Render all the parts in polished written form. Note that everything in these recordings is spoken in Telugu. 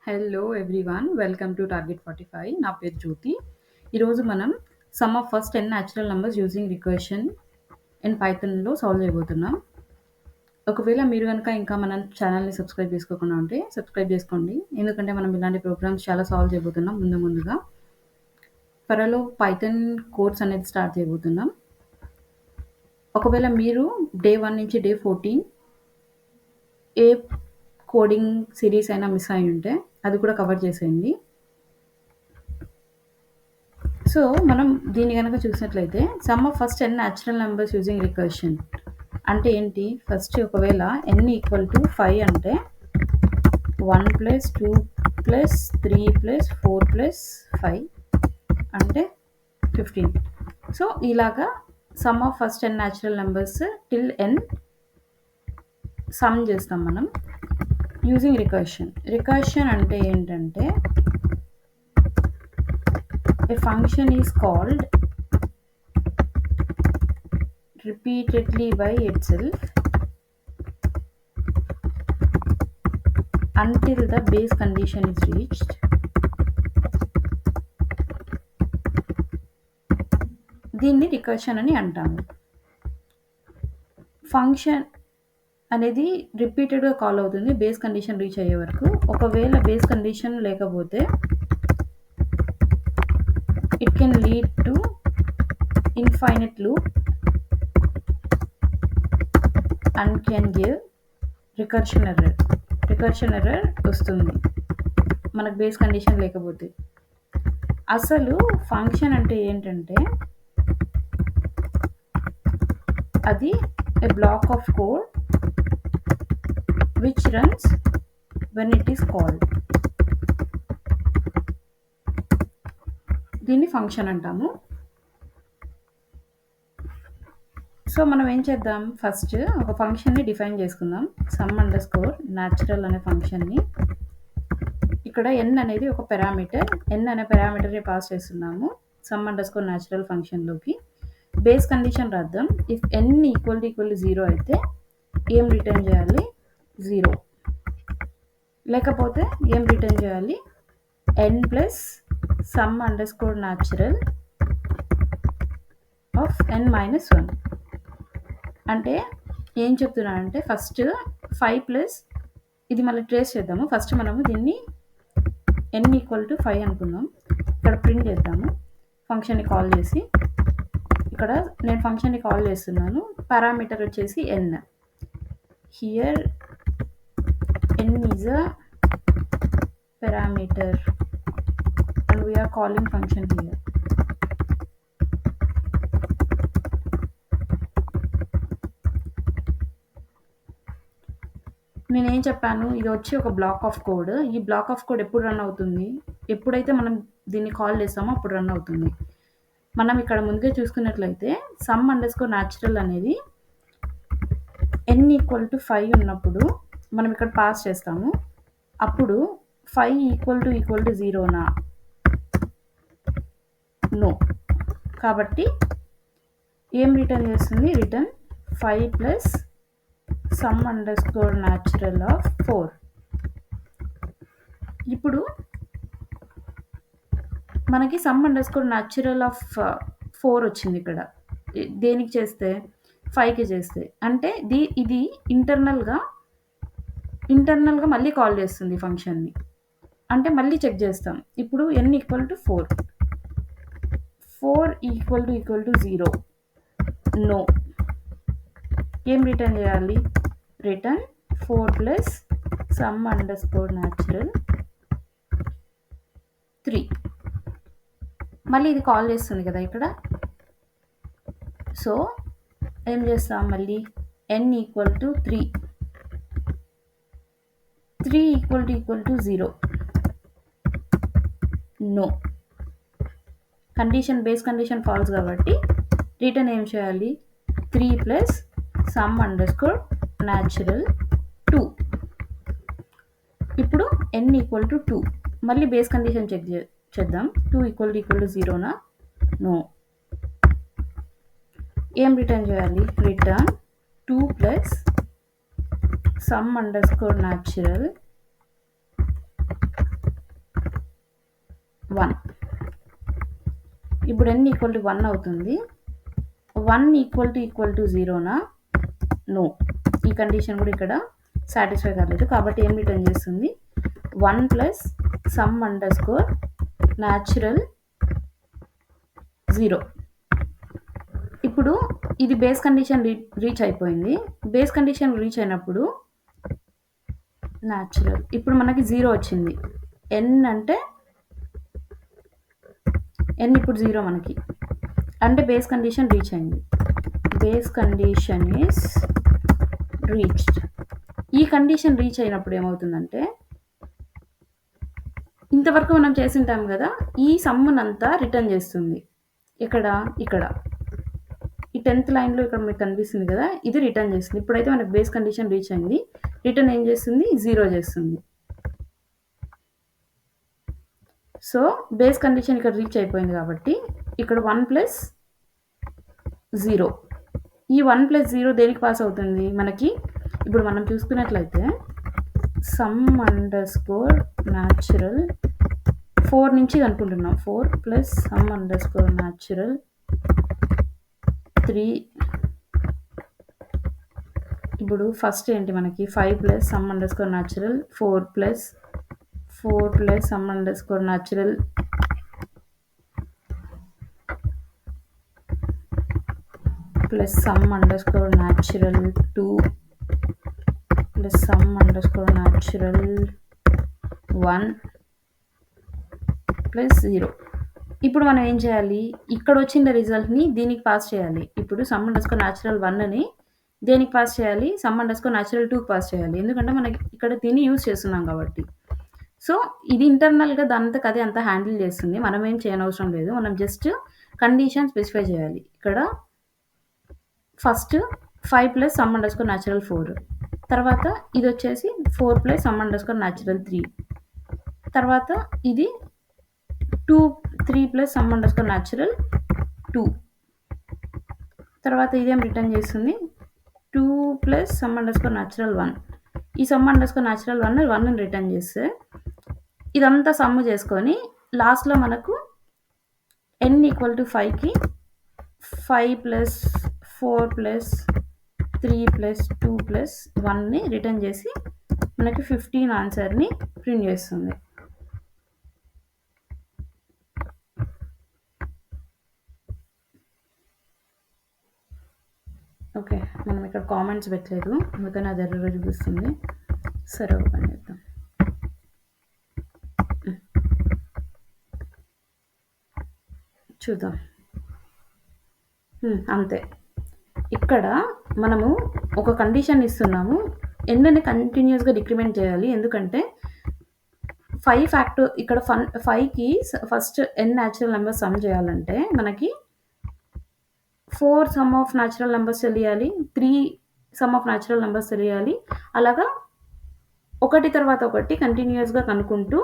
Hello everyone welcome to target 45 నా పేరు జ్యోతి. ఈరోజు మనం sum of first 10 natural numbers using recursion in పైథాన్లో సాల్వ్ చేయబోతున్నాం. ఒకవేళ మీరు కనుక ఇంకా మన ఛానల్ని సబ్స్క్రైబ్ చేసుకోకుండా ఉంటే సబ్స్క్రైబ్ చేసుకోండి, ఎందుకంటే మనం ఇలాంటి ప్రోగ్రామ్స్ చాలా సాల్వ్ చేయబోతున్నాం. ముందుగా త్వరలో పైథాన్ కోర్స్ అనేది స్టార్ట్ చేయబోతున్నాం. ఒకవేళ మీరు డే 1 నుంచి డే 14 ఏ కోడింగ్ సిరీస్ అయినా మిస్ అయి ఉంటే అది కూడా కవర్ చేసేయండి. సో మనం దీన్ని కనుక చూసినట్లయితే some of first 10 natural numbers using recursion అంటే ఏంటి? ఫస్ట్ ఒకవేళ n ఈక్వల్ టు 5 అంటే 1 ప్లస్ 2 ప్లస్ 3 ప్లస్ 4 ప్లస్ 5 అంటే 15. సో ఇలాగా some of first 10 natural numbers till n some చేస్తాం మనం యూజింగ్ రికర్షన్. రికర్షన్ అంటే ఏంటంటే a function is called repeatedly by itself until the base condition is reached. దీన్ని రికర్షన్ అని అంటాము. ఫంక్షన్ అనేది రిపీటెడ్గా కాల్ అవుతుంది బేస్ కండిషన్ రీచ్ అయ్యే వరకు. ఒకవేళ బేస్ కండిషన్ లేకపోతే it can lead to infinite loop and can give recursion error. Recursion error వస్తుంది మనకు బేస్ కండిషన్ లేకపోతే. అసలు ఫంక్షన్ అంటే ఏంటంటే అది a block of code which runs when it is called. దీన్ని ఫంక్షన్ అంటాము. సో మనం ఏం చేద్దాం, ఫస్ట్ ఒక ఫంక్షన్ని డిఫైన్ చేసుకుందాం. సమ్ అండర్ స్కోర్ న్యాచురల్ అనే ఫంక్షన్ని. ఇక్కడ n అనేది ఒక పారామీటర్, n అనే పారామీటర్ని పాస్ చేస్తున్నాము సమ్ అండర్ స్కోర్ న్యాచురల్ ఫంక్షన్లోకి. బేస్ కండిషన్ రాద్దాం. ఇఫ్ n ఈక్వల్ టు 0 అయితే ఏం రిటర్న్ చేయాలి? 0. లేకపోతే ఏం రిటర్న్ చేయాలి? n plus sum underscore natural of n minus 1. అంటే ఏం చెప్తున్నానంటే ఫస్ట్ 5 ప్లస్ ఇది మళ్ళీ ట్రేస్ చేద్దాము. ఫస్ట్ మనము దీన్ని n ఈక్వల్ టు 5 అనుకుందాం. ఇక్కడ ప్రింట్ చేద్దాము ఫంక్షన్ని కాల్ చేసి. ఇక్కడ నేను ఫంక్షన్ని కాల్ చేస్తున్నాను, పారామీటర్ వచ్చేసి n. Here n is a parameter and we are calling function here. నేనేం చెప్పాను, ఇది వచ్చి ఒక బ్లాక్ ఆఫ్ కోడ్. ఈ బ్లాక్ ఆఫ్ కోడ్ ఎప్పుడు రన్ అవుతుంది? ఎప్పుడైతే మనం దీన్ని కాల్ చేస్తామో అప్పుడు రన్ అవుతుంది. మనం ఇక్కడ ముందుగా చూసుకున్నట్లయితే సమ్ అండర్ స్కోర్ న్యాచురల్ అనేది n ఈక్వల్ టు 5 ఉన్నప్పుడు మనం ఇక్కడ పాస్ చేస్తాము. అప్పుడు 5 ఈక్వల్ టు 0నా? నో. కాబట్టి ఏం రిటర్న్ చేస్తుంది? Return 5 plus sum underscore natural of 4. ఇప్పుడు మనకి some underscore natural of 4 వచ్చింది ఇక్కడ. దేనికి చేస్తే? 5కి చేస్తే. అంటే ఇది ఇంటర్నల్గా మళ్ళీ కాల్ చేస్తుంది ఫంక్షన్ని. అంటే మళ్ళీ చెక్ చేస్తాం. ఇప్పుడు n equal to 4. 4 equal to 0. No. ఏం రిటర్న్ చేయాలి? Return 4 plus sum underscore natural 3. మళ్ళీ ఇది కాల్ చేస్తుంది కదా ఇక్కడ. సో ఏం చేస్తాం? మళ్ళీ n equal to 3. 3 equal to 0. No. Condition base condition false కాబట్టి రిటర్న్ ఏం చేయాలి? 3 plus sum underscore natural 2. ఇప్పుడు n ఈక్వల్ టు 2. మళ్ళీ బేస్ కండిషన్ చెక్ చేద్దాం. 2 ఈక్వల్ టు 0నా? నో. ఏం రిటర్న్ చేయాలి? Return 2 plus sum underscore natural ఇప్పుడు n ఈక్వల్ టు 1 అవుతుంది. 1 ఈక్వల్ టు 0నా? నో. ఈ కండిషన్ కూడా ఇక్కడ సాటిస్ఫై కాలేదు. కాబట్టి ఏం రిటర్న్ చేస్తుంది? 1 plus sum underscore natural 0. ఇప్పుడు ఇది బేస్ కండిషన్ రీచ్ అయిపోయింది. బేస్ కండిషన్ రీచ్ అయినప్పుడు న్యాచురల్ ఇప్పుడు మనకి 0 వచ్చింది. n అంటే n ఇప్పుడు 0 మనకి, అంటే బేస్ కండిషన్ రీచ్ అయింది. Base condition is reached. ఈ కండిషన్ రీచ్ అయినప్పుడు ఏమవుతుందంటే, ఇంతవరకు మనం చేసింటాం కదా, ఈ సమ్మునంతా రిటర్న్ చేస్తుంది. ఇక్కడ ఈ 10th లైన్లో ఇక్కడ మీకు కనిపిస్తుంది కదా, ఇది రిటర్న్ చేస్తుంది. ఇప్పుడైతే మనకు బేస్ కండిషన్ రీచ్ అయింది. రిటర్న్ ఏం చేస్తుంది? 0 చేస్తుంది. సో బేస్ కండిషన్ ఇక్కడ రీచ్ అయిపోయింది కాబట్టి ఇక్కడ 1 ప్లస్ 0. ఈ 1 ప్లస్ 0 దేనికి పాస్ అవుతుంది మనకి? ఇప్పుడు మనం చూసుకున్నట్లయితే సమ్ అండర్ స్కోర్ న్యాచురల్ 4 నుంచి అనుకుంటున్నాం. 4 plus sum underscore natural 3. ఇప్పుడు ఫస్ట్ ఏంటి మనకి? 5 plus sum underscore natural 4 plus sum underscore natural 2 plus sum underscore natural 1 plus 0. ఇప్పుడు మనం ఏం చేయాలి? ఇక్కడ వచ్చిన రిజల్ట్ని దీనికి పాస్ చేయాలి. ఇప్పుడు సమ్ అండర్ స్కోర్ న్యాచురల్ 1ని దేనికి పాస్ చేయాలి? సమ్ అండర్ స్కోర్ న్యాచురల్ 2కి పాస్ చేయాలి. ఎందుకంటే మనకి ఇక్కడ దీన్ని యూజ్ చేస్తున్నాం కాబట్టి. సో ఇది ఇంటర్నల్గా దానంతకు అదే అంతా హ్యాండిల్ చేస్తుంది. మనం ఏం చేయనవసరం లేదు. మనం జస్ట్ కండిషన్ స్పెసిఫై చేయాలి. ఇక్కడ first 5 plus sum underscore natural 4, తర్వాత ఇది వచ్చేసి 4 plus sum underscore natural 3, తర్వాత ఇది 3 plus sum underscore natural 2, తర్వాత ఇదేం రిటర్న్ చేస్తుంది? 2 plus sum underscore natural 1. ఈ సమ్ అండర్ స్కోర్ న్యాచురల్ 1ని రిటర్న్ చేస్తే ఇదంతా సమ్ చేసుకొని లాస్ట్లో మనకు n ఈక్వల్ టు 5కి 5 ప్లస్ 4 ప్లస్ 3 ప్లస్ 2 ప్లస్ 1ని రిటర్న్ చేసి మనకి 15 ఆన్సర్ని ప్రింట్ చేస్తుంది. ఓకే, మనం ఇక్కడ కామెంట్స్ పెట్టలేదు, అందుకని అది ఎర్రర్ చూపిస్తుంది. సరే, ఓపెన్ చేద్దాం. చూద్దాం. అంతే. ఇక్కడ మనము ఒక కండిషన్ ఇస్తున్నాము. ఎన్ని కంటిన్యూస్గా డిక్రిమెంట్ చేయాలి, ఎందుకంటే 5 ఫ్యాక్టర్ ఇక్కడ 5కి first n natural numbers sum చేయాలంటే మనకి 4 సమ్ ఆఫ్ న్యాచురల్ నెంబర్స్ తెలియాలి, 3 సమ్ ఆఫ్ న్యాచురల్ నెంబర్స్ తెలియాలి. అలాగా ఒకటి తర్వాత ఒకటి కంటిన్యూస్గా కనుక్కుంటూ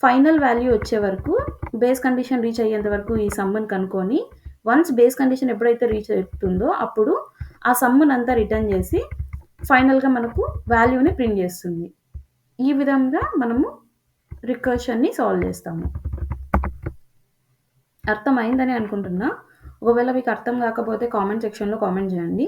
ఫైనల్ వాల్యూ వచ్చే వరకు, బేస్ కండిషన్ రీచ్ అయ్యేంత వరకు ఈ సమ్ని కనుక్కొని, వన్స్ బేస్ కండిషన్ ఎప్పుడైతే రీచ్ అవుతుందో అప్పుడు ఆ సమ్ని అంతా రిటర్న్ చేసి ఫైనల్గా మనకు వాల్యూని ప్రింట్ చేస్తుంది. ఈ విధంగా మనము రికర్షన్ని సాల్వ్ చేస్తాము. అర్థమైందని అనుకుంటున్నా. ఒకవేళ మీకు అర్థం కాకపోతే కామెంట్ సెక్షన్లో కామెంట్ చేయండి.